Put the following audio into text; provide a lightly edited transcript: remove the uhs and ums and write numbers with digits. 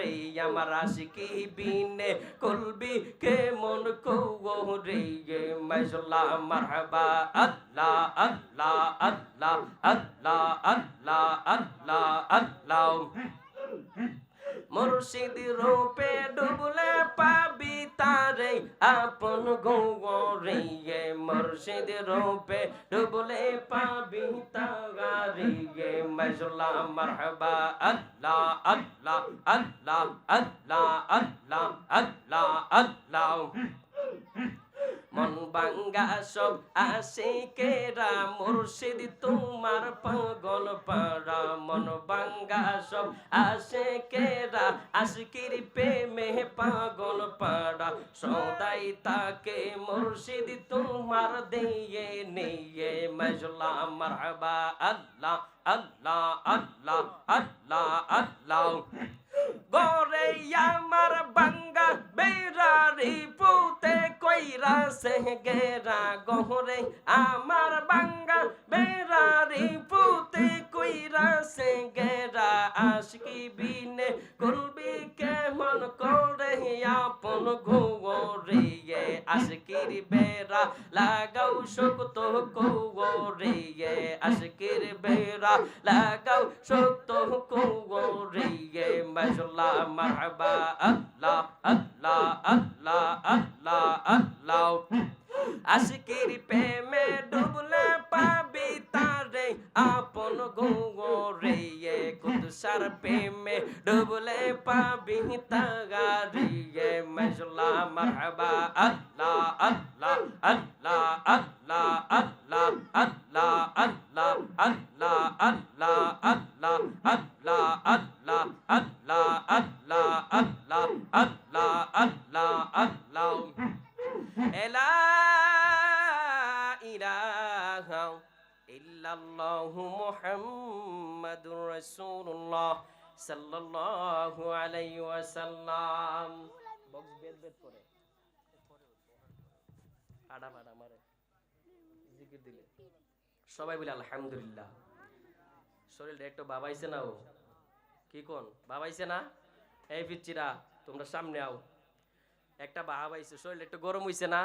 রে আমার আশিকি বিনে কলবি কেমন কৌ রে মাশাআল্লাহ মারহাবা আল্লাহ আল্লাহ আল্লাহ আল্লাহ আল্লাহ আল্লাহ আল্লাহ মুর্শিদ রূপে ডুবলে পাবি তারে আপন গৌরে মুর্শিদ রূপে ডুবলে পাবি তারে মাশাআল্লাহ মারহাবা আল্লাহ আল্লাহ আল্লাহ আল্লাহ আল্লাহ আল্লাহ আল্লাহ মন বাঙ্গা সব আশিকেরা মুর্শিদ তোমার পাগল পাড়া মন বাঙ্গা সব আশিকেরা আশিকির প্রেমে পাগল পাড়া সদাই তাকে মুর্শিদ তোমার দিয়ে নিয়ে মাশাআল্লাহ মারহাবা আল্লাহ আল্লাহ আল্লাহ আল্লাহ আল্লাহ গোরে আমার বাঙ্গা বেরারি পুতে কইরা সে গেরা গোরে আমার বাঙ্গা বেরারি পুতে কইরা সে গেরা আশিকি বিনে কলবি কেমন করে আপন গোরে আশিকির বেরা লাগাও শক্ত কোরে আশিকির বেরা লাগাও শক্ত কোরে মাশাআল্লাহ মারহাবা আল্লাহ আল্লাহ আল্লাহ আল্লাহ আল্লাহ আশিকির প্রেমে ডুবলে পাবি তারে আপন গোরে কুদসার প্রেমে ডুবলে পাবি তারে মাশাআল্লাহ মারহাবা আল্লাহ আল্লাহ আল্লাহ আল্লাহ আল্লাহ আল্লাহ আল্লাহ আল্লাহ আল্লাহ আল্লাহ আল্লাহ আল্লাহ আল্লাহ আল্লাহ আল্লাহ আল্লাহ আল্লাহ আল্লাহ লা ইলাহা ইল্লাল্লাহু মুহাম্মাদুর রাসূলুল্লাহ সাল্লাল্লাহু আলাইহি ওয়াসাল্লাম বক্স বেদ বেদ করে আডা বাডা মারে জিকির দিলে সবাই বলে আলহামদুলিল্লাহ শরীরটা একটু বাবাইছে না ও কি কোন বাবাইছে না এই পিচ্চিরা তোমরা সামনে আও একটা বাবাইছে শরীরটা একটু গরম হইছে না